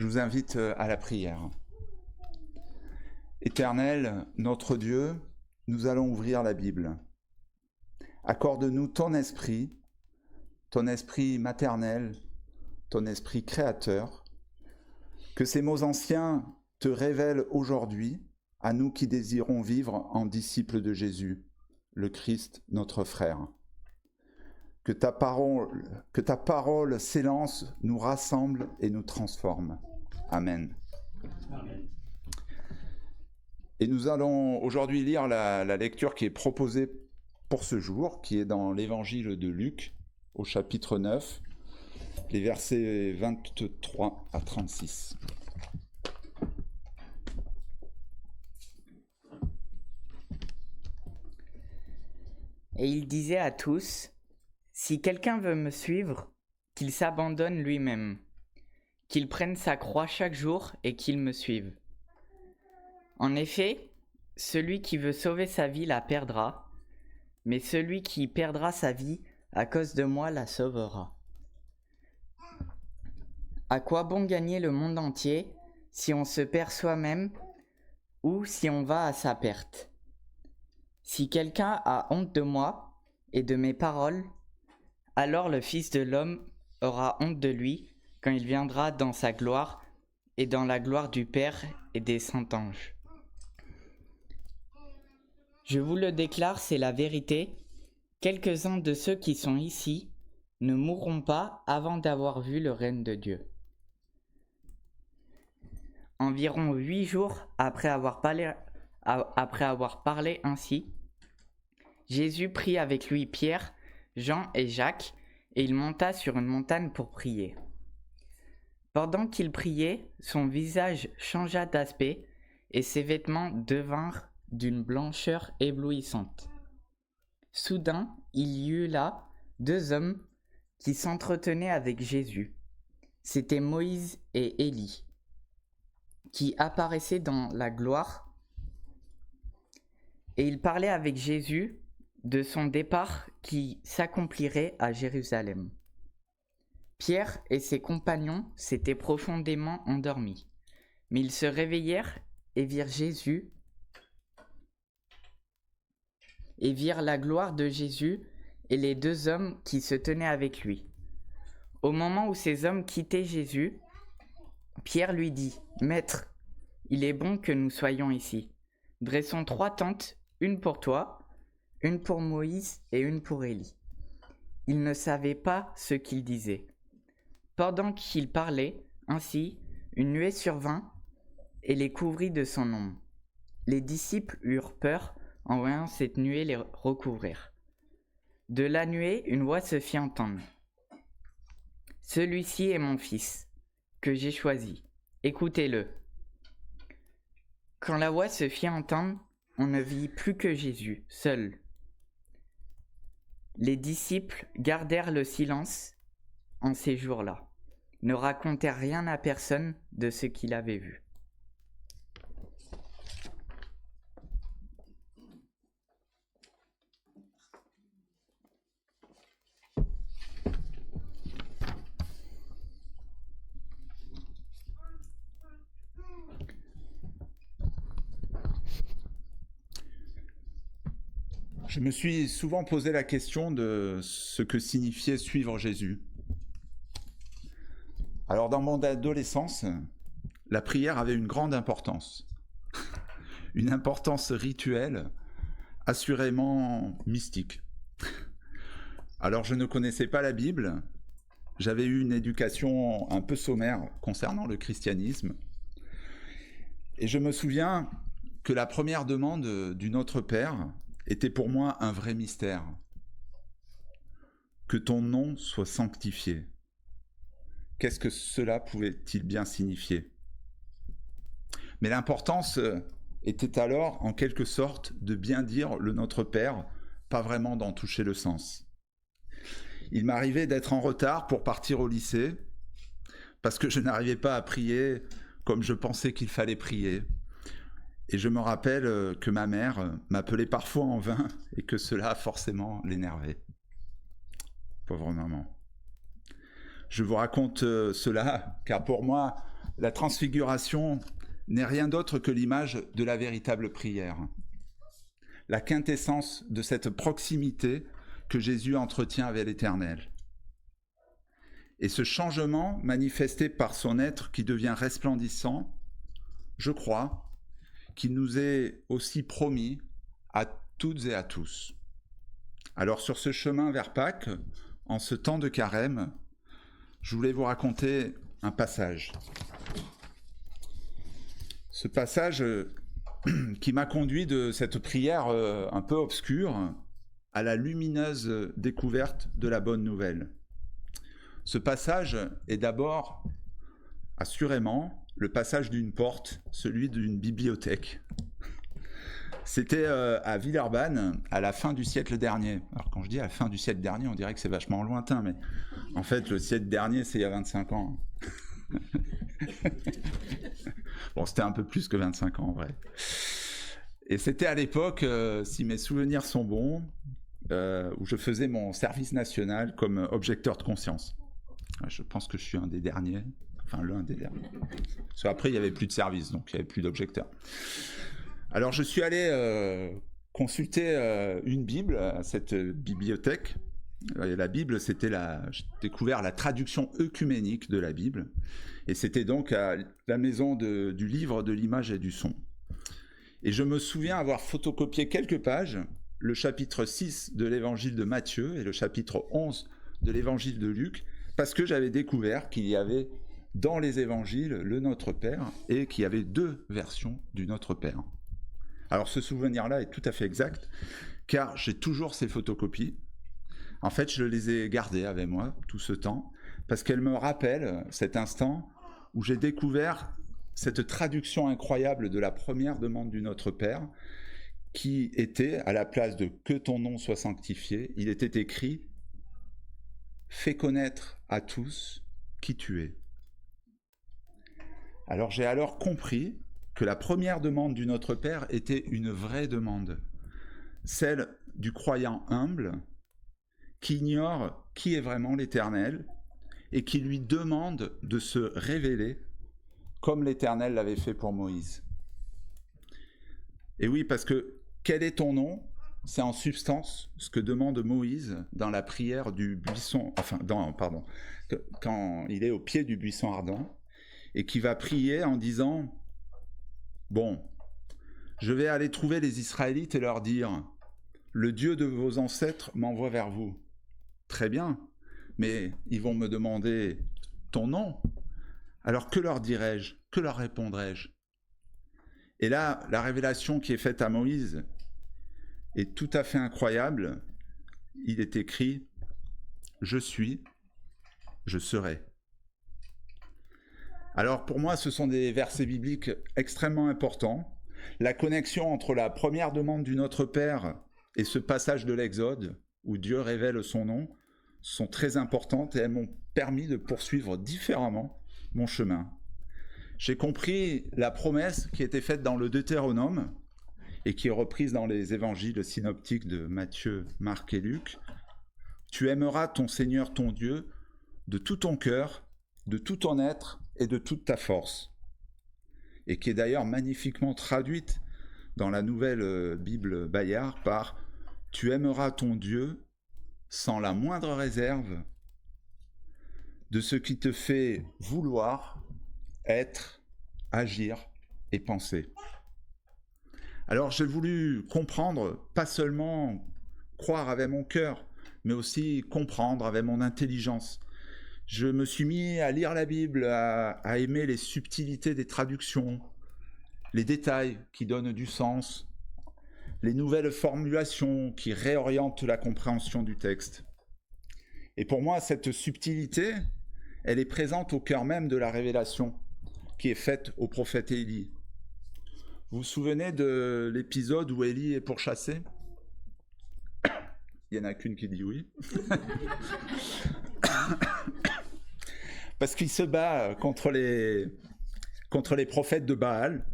Je vous invite à la prière. Éternel, notre Dieu, nous allons ouvrir la Bible. Accorde-nous ton esprit maternel, ton esprit créateur, que ces mots anciens te révèlent aujourd'hui, à nous qui désirons vivre en disciples de Jésus, le Christ, notre frère. Que ta parole s'élance, nous rassemble et nous transforme. Amen. Amen. Et nous allons aujourd'hui lire la lecture qui est proposée pour ce jour, qui est dans l'évangile de Luc, au chapitre 9, les versets 23 à 36. Et il disait à tous, « Si quelqu'un veut me suivre, qu'il s'abandonne lui-même, qu'il prenne sa croix chaque jour et qu'il me suive. En effet, celui qui veut sauver sa vie la perdra, mais celui qui perdra sa vie à cause de moi la sauvera. À quoi bon gagner le monde entier si on se perd soi-même ou si on va à sa perte ? Si quelqu'un a honte de moi et de mes paroles, alors le Fils de l'homme aura honte de lui quand il viendra dans sa gloire et dans la gloire du Père et des saints anges. Je vous le déclare, c'est la vérité, quelques-uns de ceux qui sont ici ne mourront pas avant d'avoir vu le règne de Dieu. » Environ 8 jours après avoir parlé ainsi, Jésus prit avec lui Pierre, Jean et Jacques, et il monta sur une montagne pour prier. Pendant qu'il priait, son visage changea d'aspect, et ses vêtements devinrent d'une blancheur éblouissante. Soudain, il y eut là 2 hommes qui s'entretenaient avec Jésus. C'étaient Moïse et Élie, qui apparaissaient dans la gloire, et ils parlaient avec Jésus de son départ qui s'accomplirait à Jérusalem. Pierre et ses compagnons s'étaient profondément endormis, mais ils se réveillèrent et virent Jésus, et virent la gloire de Jésus et les 2 hommes qui se tenaient avec lui. Au moment où ces hommes quittaient Jésus, Pierre lui dit, « Maître, il est bon que nous soyons ici. Dressons 3 tentes, une pour toi, une pour Moïse et une pour Élie. » Il ne savait pas ce qu'il disait. Pendant qu'il parlait ainsi, une nuée survint et les couvrit de son ombre. Les disciples eurent peur en voyant cette nuée les recouvrir. De la nuée, une voix se fit entendre. « Celui-ci est mon fils, que j'ai choisi. Écoutez-le. » Quand la voix se fit entendre, on ne vit plus que Jésus, seul. Les disciples gardèrent le silence en ces jours-là, ne racontèrent rien à personne de ce qu'ils avaient vu. Je me suis souvent posé la question de ce que signifiait suivre Jésus. Alors dans mon adolescence, la prière avait une grande importance. Une importance rituelle, assurément mystique. Alors je ne connaissais pas la Bible, j'avais eu une éducation un peu sommaire concernant le christianisme, et je me souviens que la première demande du Notre Père était pour moi un vrai mystère. Que ton nom soit sanctifié. Qu'est-ce que cela pouvait-il bien signifier ? Mais l'importance était alors, en quelque sorte, de bien dire le Notre Père, pas vraiment d'en toucher le sens. Il m'arrivait d'être en retard pour partir au lycée, parce que je n'arrivais pas à prier comme je pensais qu'il fallait prier. Et je me rappelle que ma mère m'appelait parfois en vain et que cela forcément l'énervait. Pauvre maman. Je vous raconte cela car pour moi, La transfiguration n'est rien d'autre que l'image de la véritable prière. La quintessence de cette proximité que Jésus entretient avec l'Éternel. Et ce changement manifesté par son être qui devient resplendissant, je crois qu'il nous est aussi promis à toutes et à tous. Alors sur ce chemin vers Pâques, en ce temps de carême, je voulais vous raconter un passage. Ce passage qui m'a conduit de cette prière un peu obscure à la lumineuse découverte de la bonne nouvelle. Ce passage est d'abord, assurément, le passage d'une porte, celui d'une bibliothèque. C'était à Villeurbanne, à la fin du siècle dernier. Alors quand je dis à la fin du siècle dernier, on dirait que c'est vachement lointain, mais en fait, le siècle dernier, c'est il y a 25 ans. Bon, c'était un peu plus que 25 ans, en vrai. Et c'était à l'époque, si mes souvenirs sont bons, où je faisais mon service national comme objecteur de conscience. Je pense que je suis un des derniers, enfin l'un des derniers. Parce qu'après, il n'y avait plus de service, donc il n'y avait plus d'objecteurs. Alors, je suis allé consulter une Bible à cette bibliothèque. La Bible, j'ai découvert la traduction œcuménique de la Bible. Et c'était donc à la maison du livre de l'image et du son. Et je me souviens avoir photocopié quelques pages, le chapitre 6 de l'évangile de Matthieu et le chapitre 11 de l'évangile de Luc, parce que j'avais découvert qu'il y avait dans les évangiles le Notre Père et qu'il y avait 2 versions du Notre Père. Alors ce souvenir-là est tout à fait exact, car j'ai toujours ces photocopies. En fait, je les ai gardées avec moi tout ce temps, parce qu'elles me rappellent cet instant où j'ai découvert cette traduction incroyable de la première demande du Notre Père, qui était, à la place de « Que ton nom soit sanctifié », il était écrit « Fais connaître à tous qui tu es ». Alors j'ai alors compris que la première demande du Notre Père était une vraie demande, celle du croyant humble qui ignore qui est vraiment l'Éternel et qui lui demande de se révéler comme l'Éternel l'avait fait pour Moïse. Et oui, parce que quel est ton nom ? C'est en substance ce que demande Moïse dans la prière du buisson, quand il est au pied du buisson ardent, et qui va prier en disant « Bon, je vais aller trouver les Israélites et leur dire « Le Dieu de vos ancêtres m'envoie vers vous. » Très bien, mais ils vont me demander ton nom. Alors que leur dirai-je ? Que leur répondrai-je ? Et là, la révélation qui est faite à Moïse est tout à fait incroyable. Il est écrit « Je suis, je serai ». Alors pour moi, ce sont des versets bibliques extrêmement importants. La connexion entre la première demande du Notre Père et ce passage de l'Exode, où Dieu révèle son nom, sont très importantes et elles m'ont permis de poursuivre différemment mon chemin. J'ai compris la promesse qui était faite dans le Deutéronome et qui est reprise dans les évangiles synoptiques de Matthieu, Marc et Luc. Tu aimeras ton Seigneur ton Dieu de tout ton cœur, de tout ton être et de toute ta force. Et qui est d'ailleurs magnifiquement traduite dans la nouvelle Bible Bayard par « Tu aimeras ton Dieu sans la moindre réserve de ce qui te fait vouloir, être, agir et penser. » Alors j'ai voulu comprendre, pas seulement croire avec mon cœur, mais aussi comprendre avec mon intelligence. Je me suis mis à lire la Bible, à aimer les subtilités des traductions, les détails qui donnent du sens, les nouvelles formulations qui réorientent la compréhension du texte. Et pour moi, cette subtilité, elle est présente au cœur même de la révélation qui est faite au prophète Élie. Vous vous souvenez de l'épisode où Élie est pourchassé ? Il n'y en a qu'une qui dit oui. Parce qu'il se bat contre les prophètes de Baal.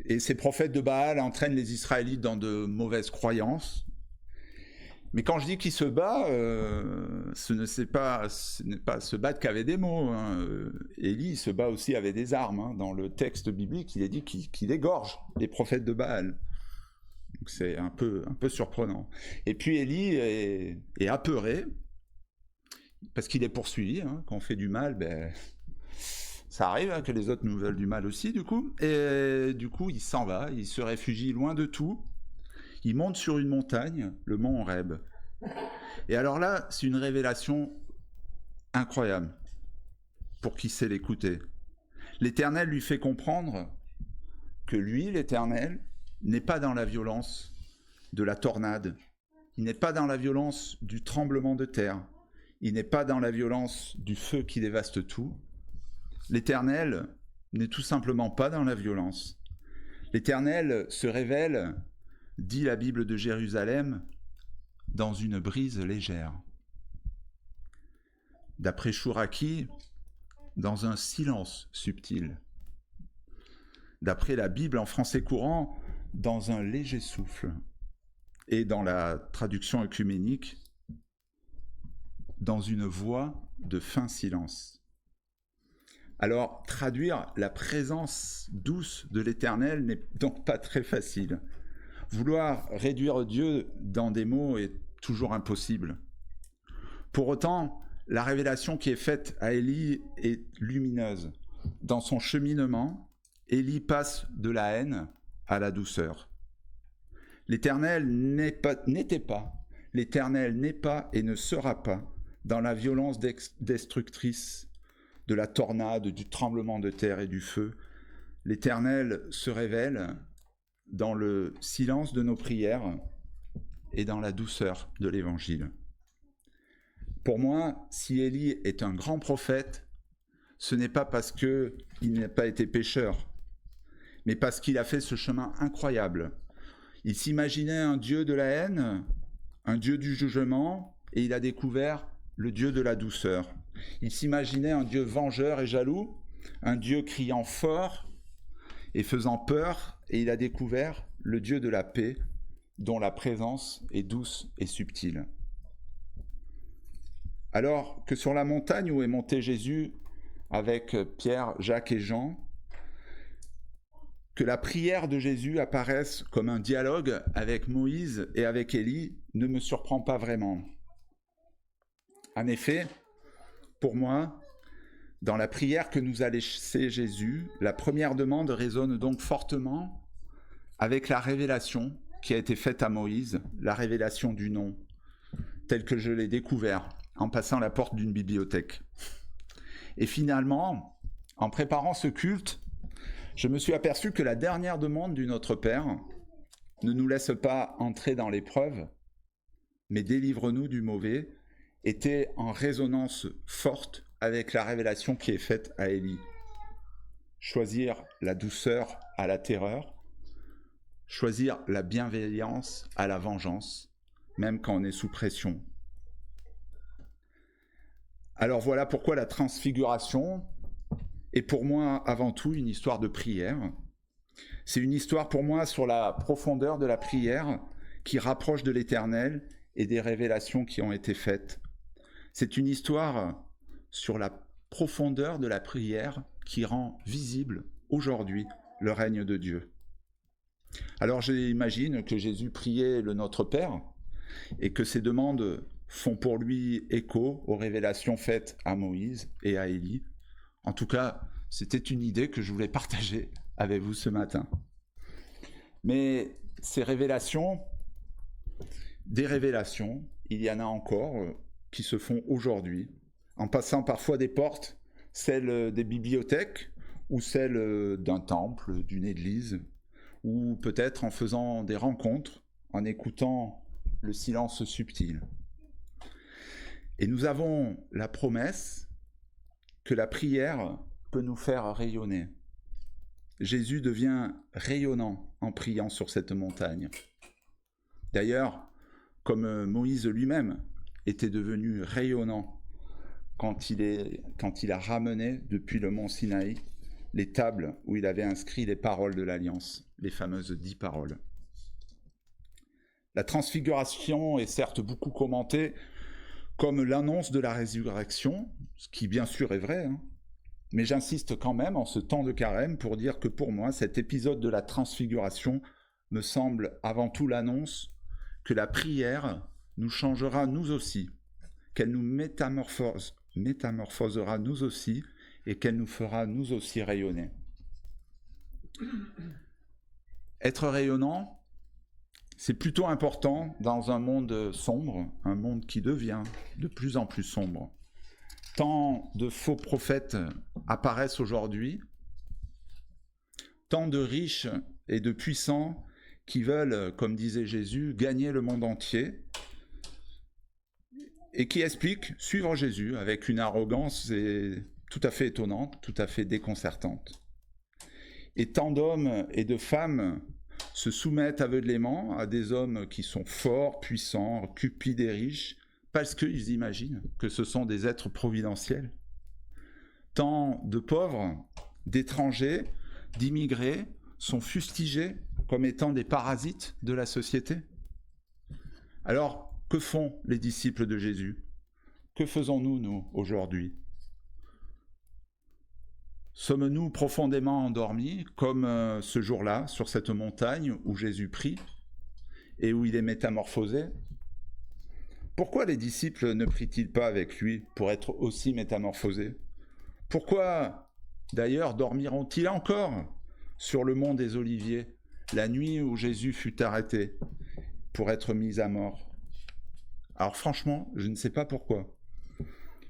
Et ces prophètes de Baal entraînent les Israélites dans de mauvaises croyances. Mais quand je dis qu'il se bat, ce n'est pas se battre qu'avec des mots. Hein. Élie se bat aussi avec des armes. Hein. Dans le texte biblique, il est dit qu'il égorge les prophètes de Baal. Donc c'est un peu surprenant. Et puis Élie est apeuré, parce qu'il est poursuivi. Hein. Quand on fait du mal, ça arrive hein, que les autres nous veulent du mal aussi, du coup. Et du coup, il s'en va, il se réfugie loin de tout. Il monte sur une montagne, le mont Horeb. Et alors là, c'est une révélation incroyable pour qui sait l'écouter. L'Éternel lui fait comprendre que lui, l'Éternel, n'est pas dans la violence de la tornade. Il n'est pas dans la violence du tremblement de terre. Il n'est pas dans la violence du feu qui dévaste tout. L'Éternel n'est tout simplement pas dans la violence. L'Éternel se révèle, dit la Bible de Jérusalem, dans une brise légère. D'après Chouraki, dans un silence subtil. D'après la Bible en français courant, dans un léger souffle. Et dans la traduction œcuménique, dans une voix de fin silence. Alors, traduire la présence douce de l'Éternel n'est donc pas très facile. Vouloir réduire Dieu dans des mots est toujours impossible. Pour autant, la révélation qui est faite à Élie est lumineuse. Dans son cheminement, Élie passe de la haine à la douceur. L'Éternel n'était pas, l'Éternel n'est pas et ne sera pas dans la violence destructrice de la tornade, du tremblement de terre et du feu. L'Éternel se révèle dans le silence de nos prières et dans la douceur de l'Évangile. Pour moi, si Élie est un grand prophète, ce n'est pas parce qu'il n'a pas été pécheur, mais parce qu'il a fait ce chemin incroyable. Il s'imaginait un Dieu de la haine, un Dieu du jugement, et il a découvert le Dieu de la douceur. Il s'imaginait un Dieu vengeur et jaloux, un Dieu criant fort et faisant peur, et il a découvert le Dieu de la paix, dont la présence est douce et subtile. Alors que sur la montagne où est monté Jésus avec Pierre, Jacques et Jean, que la prière de Jésus apparaisse comme un dialogue avec Moïse et avec Élie ne me surprend pas vraiment. En effet, pour moi, dans la prière que nous a laissée Jésus, la première demande résonne donc fortement avec la révélation qui a été faite à Moïse, la révélation du nom, tel que je l'ai découvert en passant la porte d'une bibliothèque. Et finalement, en préparant ce culte, je me suis aperçu que la dernière demande du Notre Père ne nous laisse pas entrer dans l'épreuve, mais délivre-nous du mauvais, était en résonance forte avec la révélation qui est faite à Élie. Choisir la douceur à la terreur, choisir la bienveillance à la vengeance, même quand on est sous pression. Alors voilà pourquoi la transfiguration est pour moi avant tout une histoire de prière. C'est une histoire pour moi sur la profondeur de la prière qui rapproche de l'Éternel et des révélations qui ont été faites. C'est une histoire sur la profondeur de la prière qui rend visible aujourd'hui le règne de Dieu. Alors j'imagine que Jésus priait le Notre Père et que ses demandes font pour lui écho aux révélations faites à Moïse et à Élie. En tout cas, c'était une idée que je voulais partager avec vous ce matin. Mais ces révélations, des révélations, il y en a encore qui se font aujourd'hui, en passant parfois des portes, celles des bibliothèques ou celles d'un temple, d'une église, ou peut-être en faisant des rencontres, en écoutant le silence subtil. Et nous avons la promesse que la prière peut nous faire rayonner. Jésus devient rayonnant en priant sur cette montagne. D'ailleurs, comme Moïse lui-même était devenu rayonnant quand il a ramené depuis le mont Sinaï les tables où il avait inscrit les paroles de l'Alliance, les fameuses 10 paroles. La transfiguration est certes beaucoup commentée comme l'annonce de la résurrection, ce qui bien sûr est vrai, hein. Mais j'insiste quand même en ce temps de carême pour dire que pour moi, cet épisode de la transfiguration me semble avant tout l'annonce que la prière nous changera nous aussi, qu'elle nous métamorphosera nous aussi et qu'elle nous fera nous aussi rayonner. Être rayonnant, c'est plutôt important dans un monde sombre, un monde qui devient de plus en plus sombre. Tant de faux prophètes apparaissent aujourd'hui, tant de riches et de puissants qui veulent, comme disait Jésus, gagner le monde entier et qui expliquent suivre Jésus avec une arrogance tout à fait étonnante, tout à fait déconcertante. Et tant d'hommes et de femmes se soumettent aveuglément à des hommes qui sont forts, puissants, cupides et riches, parce qu'ils imaginent que ce sont des êtres providentiels. Tant de pauvres, d'étrangers, d'immigrés sont fustigés comme étant des parasites de la société. Alors, que font les disciples de Jésus? Que faisons-nous, nous, aujourd'hui? Sommes-nous profondément endormis, comme ce jour-là, sur cette montagne où Jésus prie et où il est métamorphosé? Pourquoi les disciples ne prient-ils pas avec lui pour être aussi métamorphosés? Pourquoi, d'ailleurs, dormiront-ils encore sur le mont des Oliviers, la nuit où Jésus fut arrêté pour être mis à mort? Alors franchement, je ne sais pas pourquoi.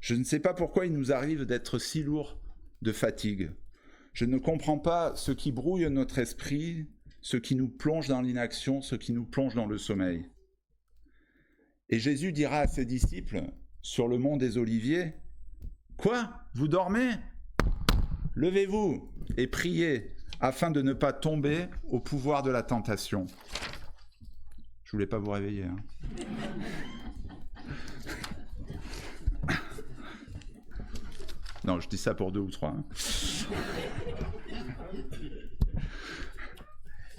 Je ne sais pas pourquoi il nous arrive d'être si lourds de fatigue. Je ne comprends pas ce qui brouille notre esprit, ce qui nous plonge dans l'inaction, ce qui nous plonge dans le sommeil. Et Jésus dira à ses disciples, sur le mont des Oliviers, « Quoi? Vous dormez? Levez-vous et priez, afin de ne pas tomber au pouvoir de la tentation. » Je voulais pas vous réveiller, hein. Non, je dis ça pour 2 ou 3. Hein.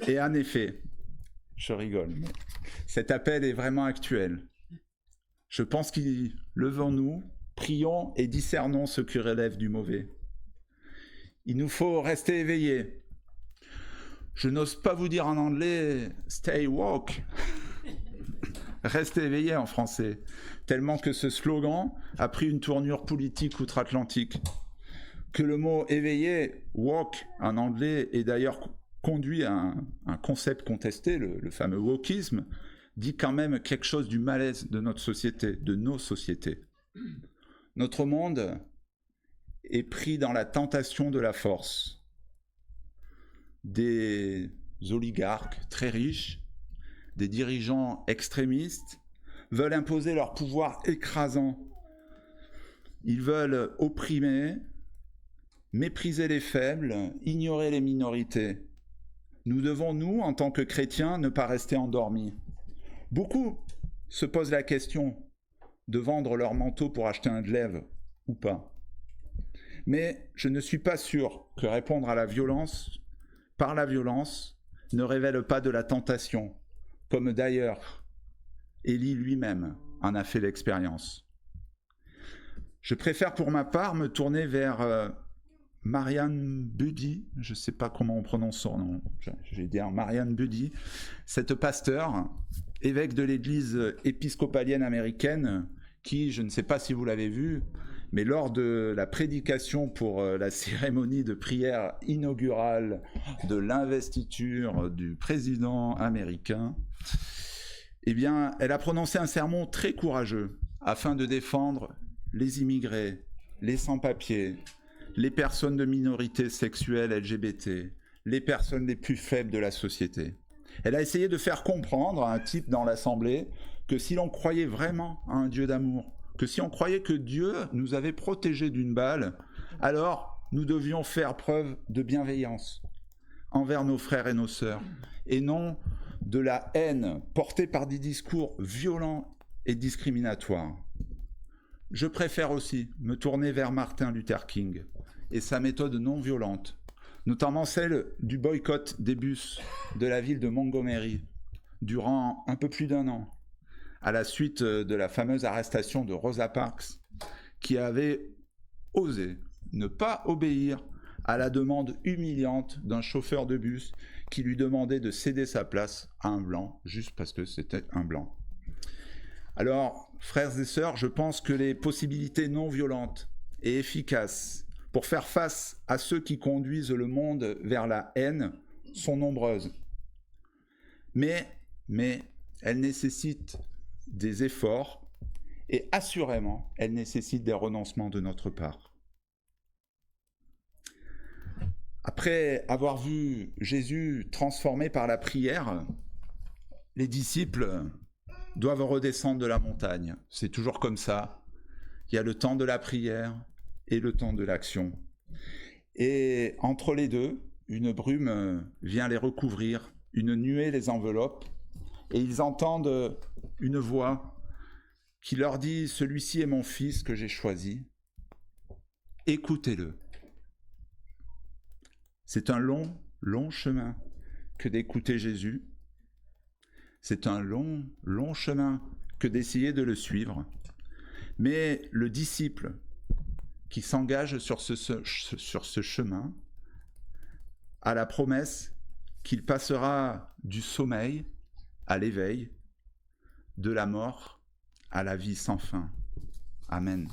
Et en effet, je rigole, mais cet appel est vraiment actuel. Je pense qu'il levons-nous, prions et discernons ce qui relève du mauvais. Il nous faut rester éveillés. Je n'ose pas vous dire en anglais « stay woke ». Restez éveillés en français, tellement que ce slogan a pris une tournure politique outre-Atlantique. Que le mot éveillé, woke en anglais, est d'ailleurs conduit à un concept contesté, le fameux wokisme, dit quand même quelque chose du malaise de notre société, de nos sociétés. Notre monde est pris dans la tentation de la force. Des oligarques très riches, des dirigeants extrémistes veulent imposer leur pouvoir écrasant. Ils veulent opprimer, mépriser les faibles, ignorer les minorités. Nous devons, nous, en tant que chrétiens, ne pas rester endormis. Beaucoup se posent la question de vendre leur manteau pour acheter un glaive ou pas. Mais je ne suis pas sûr que répondre à la violence, par la violence, ne révèle pas de la tentation, comme d'ailleurs Élie lui-même en a fait l'expérience. Je préfère pour ma part me tourner vers Marianne Buddy, je ne sais pas comment on prononce son nom, je vais dire Marianne Buddy, cette pasteur, évêque de l'église épiscopalienne américaine, qui, je ne sais pas si vous l'avez vu, mais lors de la prédication pour la cérémonie de prière inaugurale de l'investiture du président américain, eh bien, elle a prononcé un sermon très courageux afin de défendre les immigrés, les sans-papiers, les personnes de minorité sexuelle LGBT, les personnes les plus faibles de la société. Elle a essayé de faire comprendre à un type dans l'Assemblée que si l'on croyait vraiment à un Dieu d'amour, que si on croyait que Dieu nous avait protégés d'une balle, alors nous devions faire preuve de bienveillance envers nos frères et nos sœurs, et non de la haine portée par des discours violents et discriminatoires. Je préfère aussi me tourner vers Martin Luther King et sa méthode non violente, notamment celle du boycott des bus de la ville de Montgomery, durant un peu plus d'1 an, à la suite de la fameuse arrestation de Rosa Parks, qui avait osé ne pas obéir à la demande humiliante d'un chauffeur de bus qui lui demandait de céder sa place à un blanc, juste parce que c'était un blanc. Alors, frères et sœurs, je pense que les possibilités non violentes et efficaces pour faire face à ceux qui conduisent le monde vers la haine sont nombreuses. Mais elles nécessitent des efforts et assurément, elles nécessitent des renoncements de notre part. Après avoir vu Jésus transformé par la prière, les disciples doivent redescendre de la montagne. C'est toujours comme ça. Il y a le temps de la prière et le temps de l'action. Et entre les deux, une brume vient les recouvrir, une nuée les enveloppe, et ils entendent une voix qui leur dit « Celui-ci est mon fils que j'ai choisi, écoutez-le ». C'est un long, long chemin que d'écouter Jésus. C'est un long, long chemin que d'essayer de le suivre. Mais le disciple qui s'engage sur ce chemin a la promesse qu'il passera du sommeil à l'éveil, de la mort à la vie sans fin. Amen.